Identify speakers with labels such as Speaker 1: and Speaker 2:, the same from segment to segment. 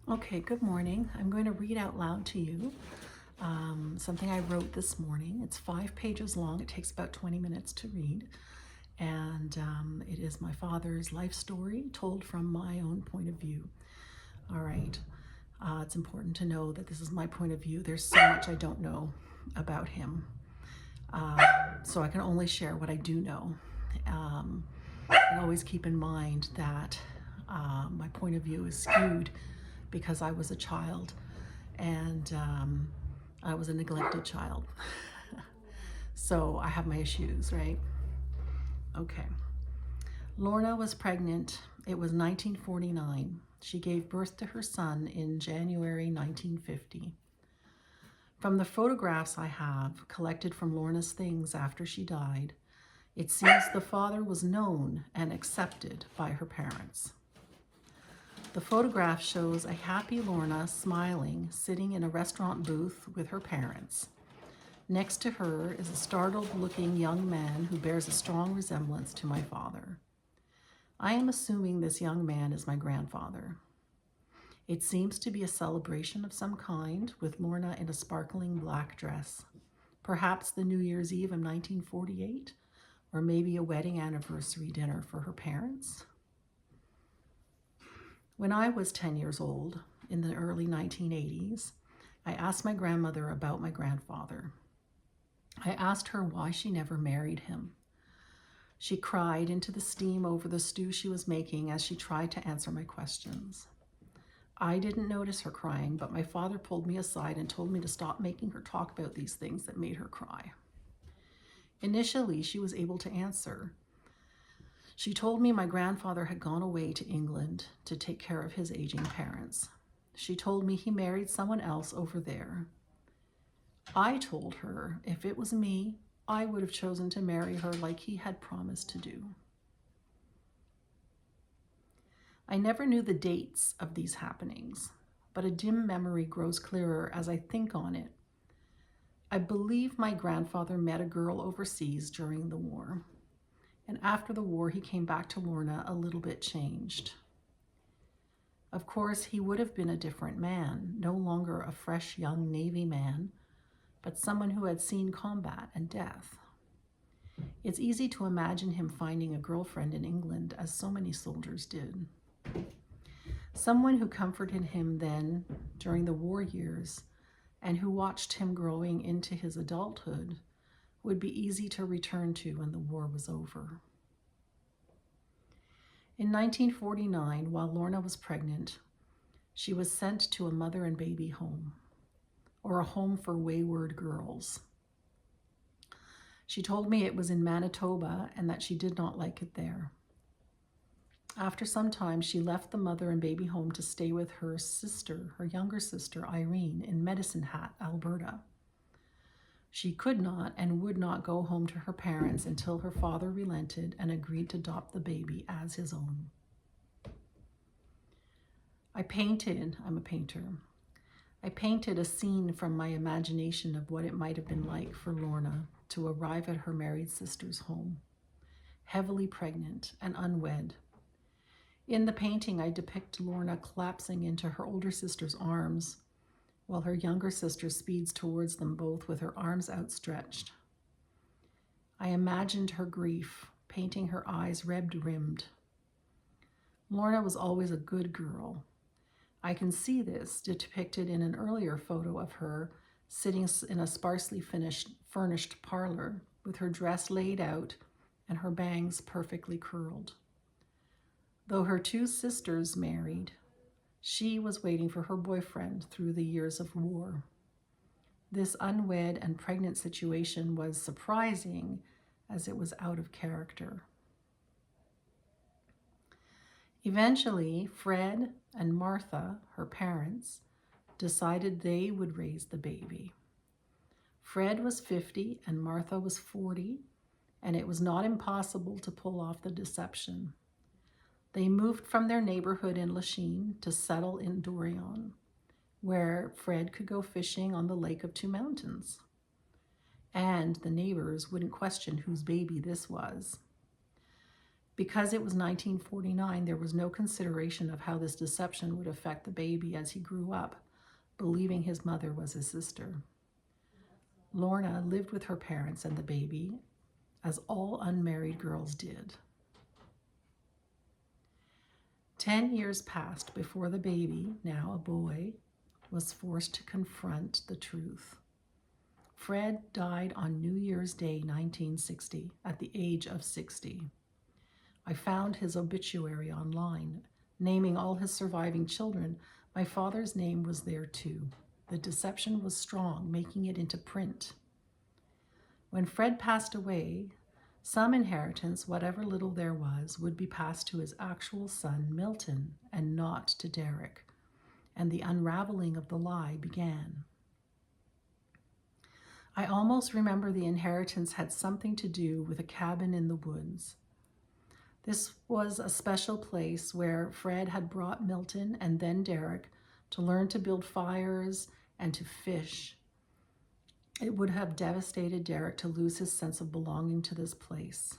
Speaker 1: Okay, good morning. I'm going to read out loud to you something I wrote this morning. It's 5 pages long. It takes about 20 minutes to read. And it is my father's life story told from my own point of view. All right. It's important to know that this is my point of view. There's so much I don't know about him. So I can only share what I do know. And always keep in mind that my point of view is skewed because I was a child and I was a neglected child. So I have my issues, right? Okay. Lorna was pregnant. It was 1949. She gave birth to her son in January 1950. From the photographs I have collected from Lorna's things after she died, it seems the father was known and accepted by her parents. The photograph shows a happy Lorna smiling, sitting in a restaurant booth with her parents. Next to her is a startled-looking young man who bears a strong resemblance to my father. I am assuming this young man is my grandfather. It seems to be a celebration of some kind, with Lorna in a sparkling black dress. Perhaps the New Year's Eve of 1948, or maybe a wedding anniversary dinner for her parents. When I was 10 years old, in the early 1980s, I asked my grandmother about my grandfather. I asked her why she never married him. She cried into the steam over the stew she was making as she tried to answer my questions. I didn't notice her crying, but my father pulled me aside and told me to stop making her talk about these things that made her cry. Initially, she was able to answer. She told me my grandfather had gone away to England to take care of his aging parents. She told me he married someone else over there. I told her if it was me, I would have chosen to marry her like he had promised to do. I never knew the dates of these happenings, but a dim memory grows clearer as I think on it. I believe my grandfather met a girl overseas during the war. And after the war, he came back to Lorna a little bit changed. Of course, he would have been a different man, no longer a fresh young Navy man, but someone who had seen combat and death. It's easy to imagine him finding a girlfriend in England, as so many soldiers did. Someone who comforted him then during the war years and who watched him growing into his adulthood would be easy to return to when the war was over. In 1949, while Lorna was pregnant, she was sent to a mother and baby home, or a home for wayward girls. She told me it was in Manitoba and that she did not like it there. After some time, she left the mother and baby home to stay with her sister, her younger sister, Irene, in Medicine Hat, Alberta. She could not and would not go home to her parents until her father relented and agreed to adopt the baby as his own. I'm a painter. I painted a scene from my imagination of what it might have been like for Lorna to arrive at her married sister's home, heavily pregnant and unwed. In the painting, I depict Lorna collapsing into her older sister's arms, while her younger sister speeds towards them both with her arms outstretched. I imagined her grief, painting her eyes red-rimmed. Lorna was always a good girl. I can see this depicted in an earlier photo of her sitting in a sparsely furnished parlor with her dress laid out and her bangs perfectly curled. Though her two sisters married, she was waiting for her boyfriend through the years of war. This unwed and pregnant situation was surprising as it was out of character. Eventually, Fred and Martha, her parents, decided they would raise the baby. Fred was 50 and Martha was 40, and it was not impossible to pull off the deception. They moved from their neighborhood in Lachine to settle in Dorion, where Fred could go fishing on the Lake of Two Mountains. And the neighbors wouldn't question whose baby this was. Because it was 1949, there was no consideration of how this deception would affect the baby as he grew up, believing his mother was his sister. Lorna lived with her parents and the baby, as all unmarried girls did. 10 years passed before the baby, now a boy, was forced to confront the truth. Fred died on New Year's Day, 1960, at the age of 60. I found his obituary online, naming all his surviving children. My father's name was there too. The deception was strong, making it into print. When Fred passed away, some inheritance, whatever little there was, would be passed to his actual son, Milton, and not to Derek, and the unraveling of the lie began. I almost remember the inheritance had something to do with a cabin in the woods. This was a special place where Fred had brought Milton and then Derek to learn to build fires and to fish. It would have devastated Derek to lose his sense of belonging to this place.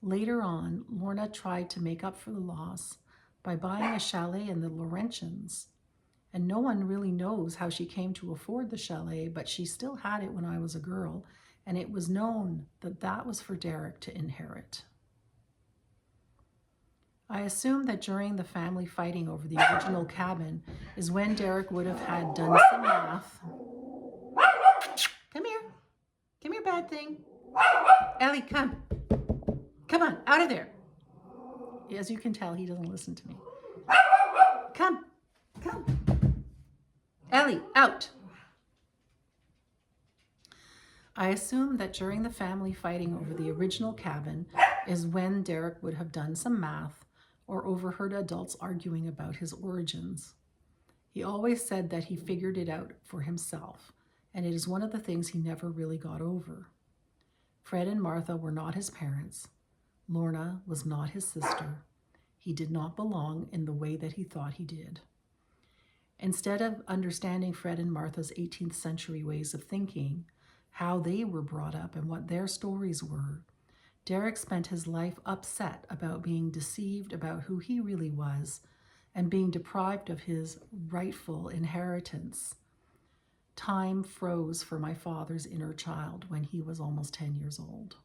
Speaker 1: Later on, Lorna tried to make up for the loss by buying a chalet in the Laurentians. And no one really knows how she came to afford the chalet, but she still had it when I was a girl, and it was known that that was for Derek to inherit. I assume that during the family fighting over the original cabin is when Derek would have had done some math. Come here. Come here, bad thing. Ellie, come. Come on, out of there. As you can tell, he doesn't listen to me. Come. Come. Ellie, out. I assume that during the family fighting over the original cabin is when Derek would have done some math or overheard adults arguing about his origins. He always said that he figured it out for himself, and it is one of the things he never really got over. Fred and Martha were not his parents. Lorna was not his sister. He did not belong in the way that he thought he did. Instead of understanding Fred and Martha's 18th century ways of thinking, how they were brought up and what their stories were, Derek spent his life upset about being deceived about who he really was and being deprived of his rightful inheritance. Time froze for my father's inner child when he was almost 10 years old.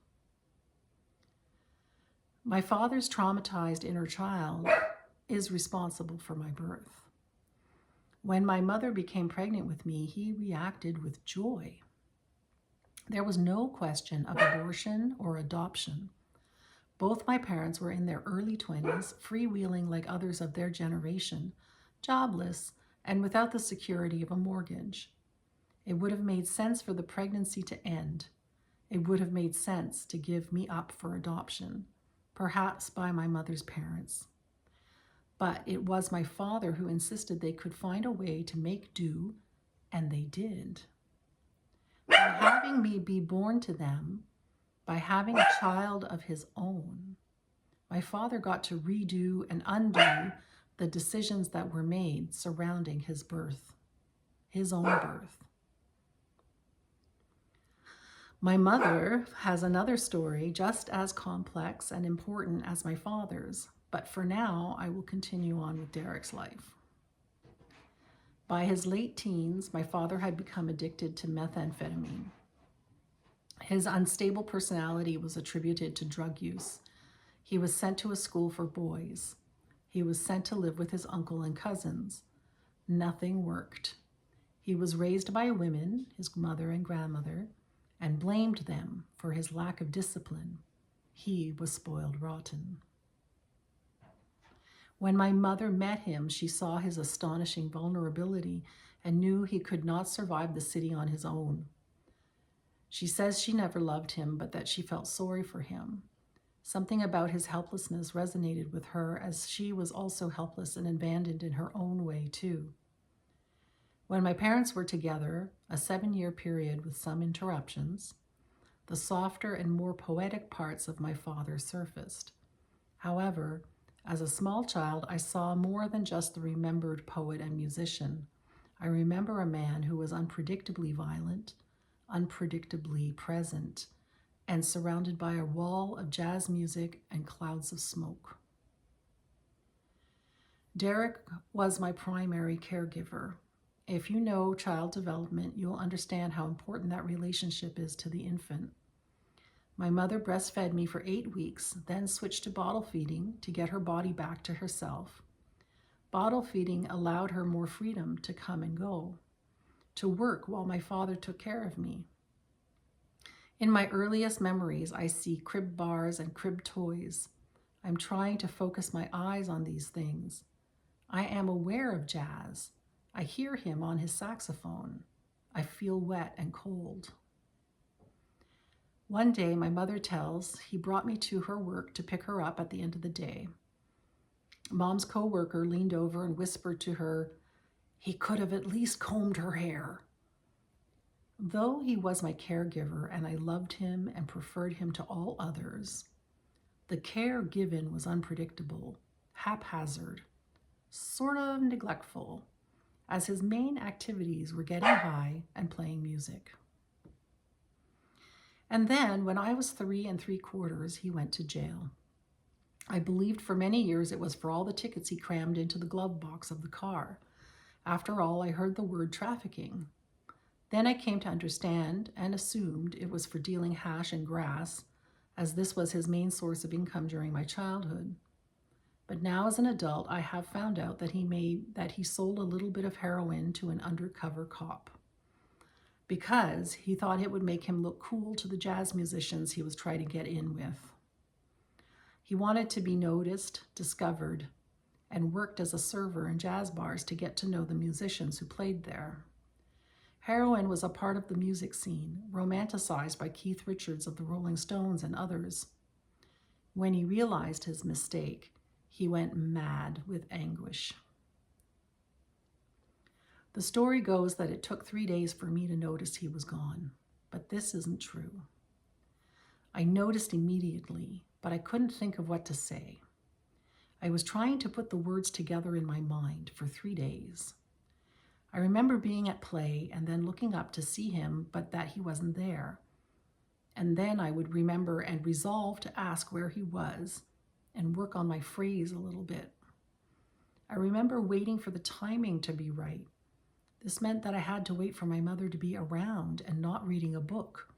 Speaker 1: My father's traumatized inner child is responsible for my birth. When my mother became pregnant with me, he reacted with joy. There was no question of abortion or adoption. Both my parents were in their early 20s, freewheeling like others of their generation, jobless, and without the security of a mortgage. It would have made sense for the pregnancy to end. It would have made sense to give me up for adoption, perhaps by my mother's parents. But it was my father who insisted they could find a way to make do, and they did. By having me be born to them, by having a child of his own, my father got to redo and undo the decisions that were made surrounding his birth, his own birth. My mother has another story just as complex and important as my father's, but for now, I will continue on with Derek's life. By his late teens, my father had become addicted to methamphetamine. His unstable personality was attributed to drug use. He was sent to a school for boys. He was sent to live with his uncle and cousins. Nothing worked. He was raised by women, his mother and grandmother, and blamed them for his lack of discipline. He was spoiled rotten. When my mother met him, she saw his astonishing vulnerability and knew he could not survive the city on his own. She says she never loved him, but that she felt sorry for him. Something about his helplessness resonated with her, as she was also helpless and abandoned in her own way, too. When my parents were together, a 7-year period with some interruptions, the softer and more poetic parts of my father surfaced. However, as a small child, I saw more than just the remembered poet and musician. I remember a man who was unpredictably violent, unpredictably present, and surrounded by a wall of jazz music and clouds of smoke. Derek was my primary caregiver. If you know child development, you'll understand how important that relationship is to the infant. My mother breastfed me for 8 weeks, then switched to bottle feeding to get her body back to herself. Bottle feeding allowed her more freedom to come and go, to work while my father took care of me. In my earliest memories, I see crib bars and crib toys. I'm trying to focus my eyes on these things. I am aware of jazz. I hear him on his saxophone. I feel wet and cold. One day, my mother tells, he brought me to her work to pick her up at the end of the day. Mom's co-worker leaned over and whispered to her, "He could have at least combed her hair." Though he was my caregiver and I loved him and preferred him to all others, the care given was unpredictable, haphazard, sort of neglectful, as his main activities were getting high and playing music. And then, when I was 3 3/4, he went to jail. I believed for many years it was for all the tickets he crammed into the glove box of the car. After all, I heard the word trafficking. Then I came to understand and assumed it was for dealing hash and grass, as this was his main source of income during my childhood. But now as an adult, I have found out that he sold a little bit of heroin to an undercover cop because he thought it would make him look cool to the jazz musicians he was trying to get in with. He wanted to be noticed, discovered, and worked as a server in jazz bars to get to know the musicians who played there. Heroin was a part of the music scene, romanticized by Keith Richards of the Rolling Stones and others. When he realized his mistake, he went mad with anguish. The story goes that it took 3 days for me to notice he was gone, but this isn't true. I noticed immediately, but I couldn't think of what to say. I was trying to put the words together in my mind for 3 days. I remember being at play and then looking up to see him, but that he wasn't there. And then I would remember and resolve to ask where he was and work on my phrase a little bit. I remember waiting for the timing to be right. This meant that I had to wait for my mother to be around and not reading a book,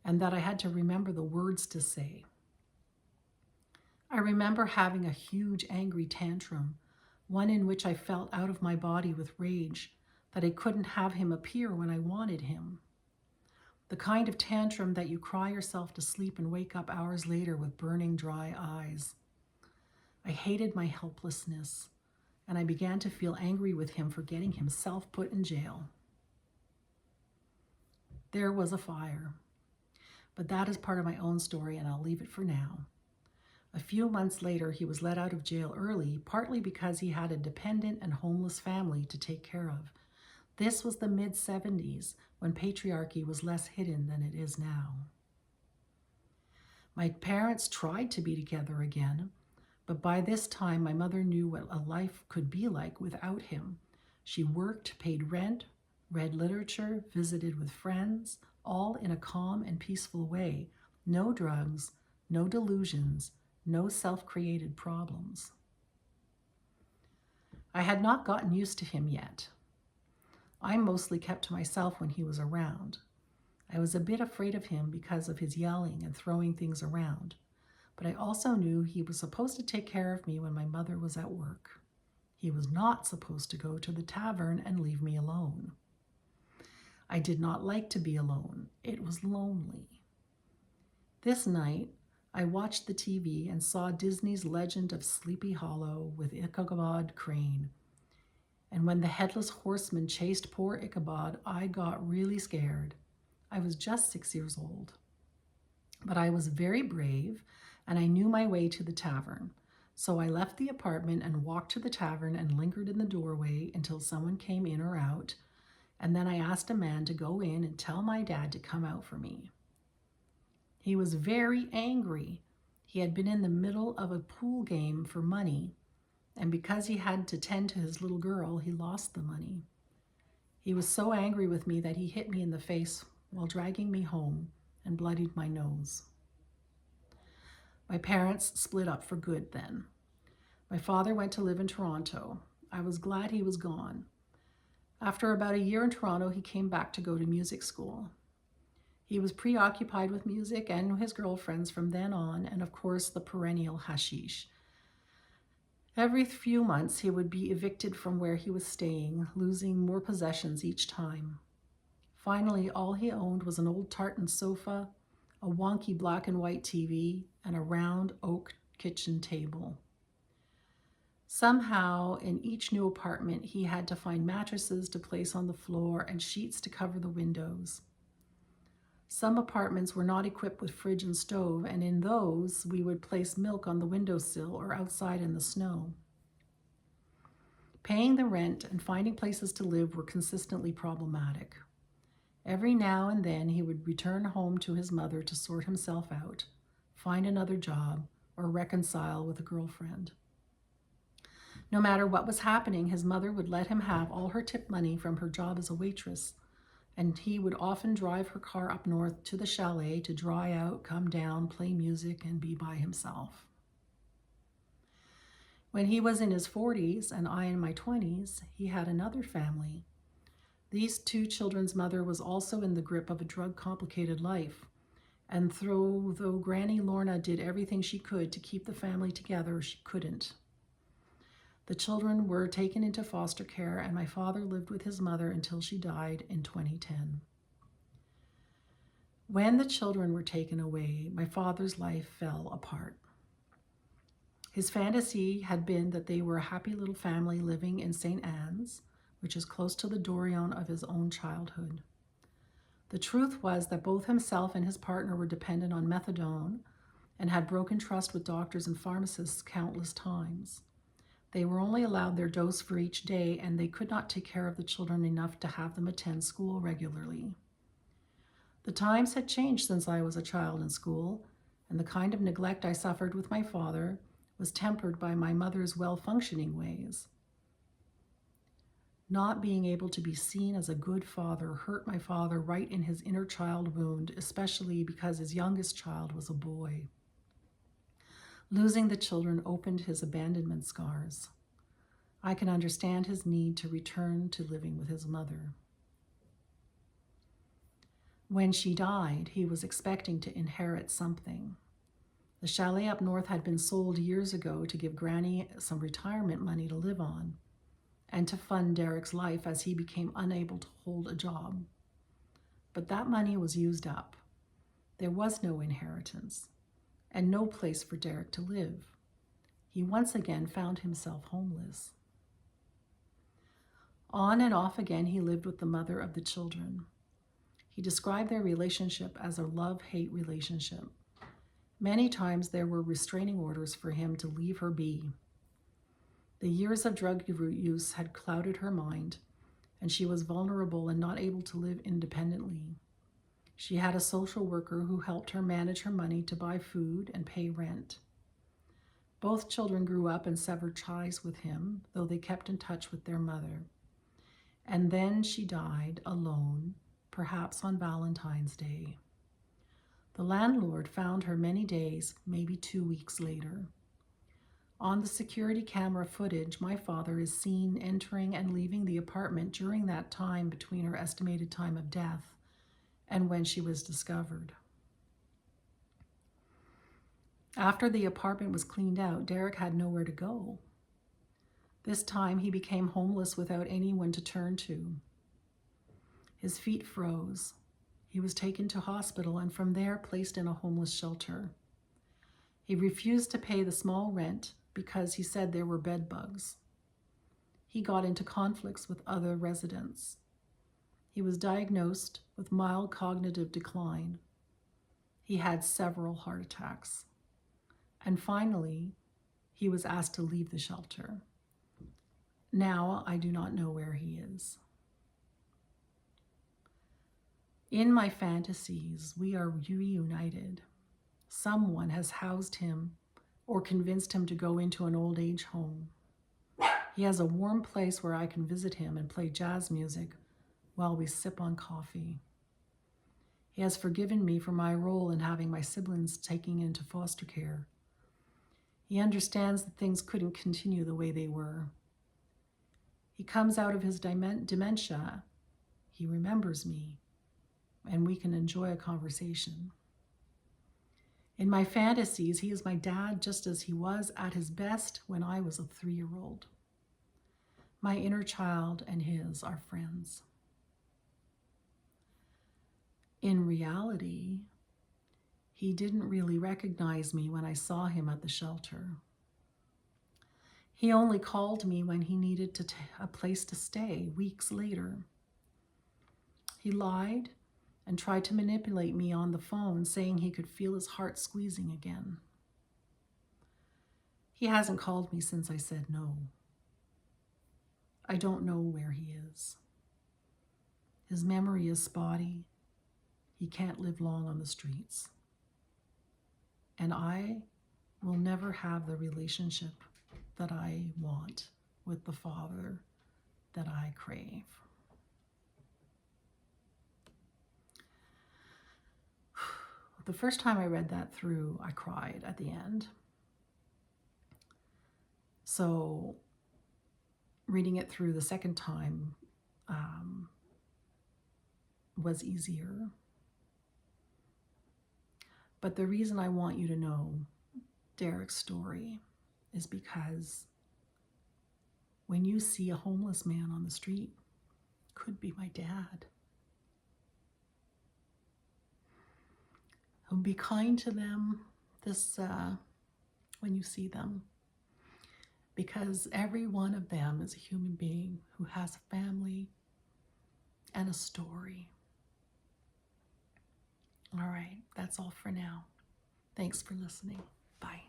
Speaker 1: and that I had to remember the words to say. I remember having a huge angry tantrum, one in which I felt out of my body with rage that I couldn't have him appear when I wanted him. The kind of tantrum that you cry yourself to sleep and wake up hours later with burning dry eyes. I hated my helplessness, and I began to feel angry with him for getting himself put in jail. There was a fire, but that is part of my own story, and I'll leave it for now. A few months later, he was let out of jail early, partly because he had a dependent and homeless family to take care of. This was the mid-70s, when patriarchy was less hidden than it is now. My parents tried to be together again, but by this time my mother knew what a life could be like without him. She worked, paid rent, read literature, visited with friends, all in a calm and peaceful way. No drugs, no delusions, no self-created problems. I had not gotten used to him yet. I mostly kept to myself when he was around. I was a bit afraid of him because of his yelling and throwing things around, but I also knew he was supposed to take care of me when my mother was at work. He was not supposed to go to the tavern and leave me alone. I did not like to be alone. It was lonely. This night, I watched the TV and saw Disney's Legend of Sleepy Hollow with Ichabod Crane. And when the headless horseman chased poor Ichabod, I got really scared. I was just 6 years old. But I was very brave, and I knew my way to the tavern. So I left the apartment and walked to the tavern and lingered in the doorway until someone came in or out, and then I asked a man to go in and tell my dad to come out for me. He was very angry. He had been in the middle of a pool game for money, and because he had to tend to his little girl, he lost the money. He was so angry with me that he hit me in the face while dragging me home and bloodied my nose. My parents split up for good then. My father went to live in Toronto. I was glad he was gone. After about a year in Toronto, he came back to go to music school. He was preoccupied with music and his girlfriends from then on, and of course the perennial hashish. Every few months, he would be evicted from where he was staying, losing more possessions each time. Finally, all he owned was an old tartan sofa, a wonky black and white TV, and a round oak kitchen table. Somehow, in each new apartment, he had to find mattresses to place on the floor and sheets to cover the windows. Some apartments were not equipped with fridge and stove, and in those, we would place milk on the windowsill or outside in the snow. Paying the rent and finding places to live were consistently problematic. Every now and then, he would return home to his mother to sort himself out, find another job, or reconcile with a girlfriend. No matter what was happening, his mother would let him have all her tip money from her job as a waitress, and he would often drive her car up north to the chalet to dry out, come down, play music, and be by himself. When he was in his 40s and I in my 20s, he had another family. These two children's mother was also in the grip of a drug-complicated life, and though Granny Lorna did everything she could to keep the family together, she couldn't. The children were taken into foster care, and my father lived with his mother until she died in 2010. When the children were taken away, my father's life fell apart. His fantasy had been that they were a happy little family living in St. Anne's, which is close to the Dorion of his own childhood. The truth was that both himself and his partner were dependent on methadone and had broken trust with doctors and pharmacists countless times. They were only allowed their dose for each day, and they could not take care of the children enough to have them attend school regularly. The times had changed since I was a child in school, and the kind of neglect I suffered with my father was tempered by my mother's well-functioning ways. Not being able to be seen as a good father hurt my father right in his inner child wound, especially because his youngest child was a boy. Losing the children opened his abandonment scars. I can understand his need to return to living with his mother. When she died, he was expecting to inherit something. The chalet up north had been sold years ago to give Granny some retirement money to live on and to fund Derek's life as he became unable to hold a job. But that money was used up. There was no inheritance and no place for Derek to live. He once again found himself homeless. On and off again, he lived with the mother of the children. He described their relationship as a love-hate relationship. Many times there were restraining orders for him to leave her be. The years of drug use had clouded her mind, and she was vulnerable and not able to live independently. She had a social worker who helped her manage her money to buy food and pay rent. Both children grew up and severed ties with him, though they kept in touch with their mother. And then she died alone, perhaps on Valentine's Day. The landlord found her many days, maybe 2 weeks later. On the security camera footage, my father is seen entering and leaving the apartment during that time between her estimated time of death and when she was discovered. After the apartment was cleaned out, Derek had nowhere to go. This time he became homeless without anyone to turn to. His feet froze. He was taken to hospital and from there placed in a homeless shelter. He refused to pay the small rent because he said there were bed bugs. He got into conflicts with other residents. He was diagnosed with mild cognitive decline. He had several heart attacks. And finally, he was asked to leave the shelter. Now I do not know where he is. In my fantasies, we are reunited. Someone has housed him or convinced him to go into an old age home. He has a warm place where I can visit him and play jazz music while we sip on coffee. He has forgiven me for my role in having my siblings taken into foster care, He understands that things couldn't continue the way they were. He comes out of his dementia. He remembers me, and we can enjoy a conversation. In my fantasies, he is my dad just as he was at his best when I was a 3-year-old. My inner child and his are friends. In reality, he didn't really recognize me when I saw him at the shelter. He only called me when he needed a place to stay weeks later. He lied and tried to manipulate me on the phone, saying he could feel his heart squeezing again. He hasn't called me since I said no. I don't know where he is. His memory is spotty. He can't live long on the streets. And I will never have the relationship that I want with the father that I crave. The first time I read that through, I cried at the end. So reading it through the second time was easier. But the reason I want you to know Derek's story is because when you see a homeless man on the street, could be my dad. And be kind to them when you see them, because every one of them is a human being who has a family and a story. All right, that's all for now. Thanks for listening. Bye.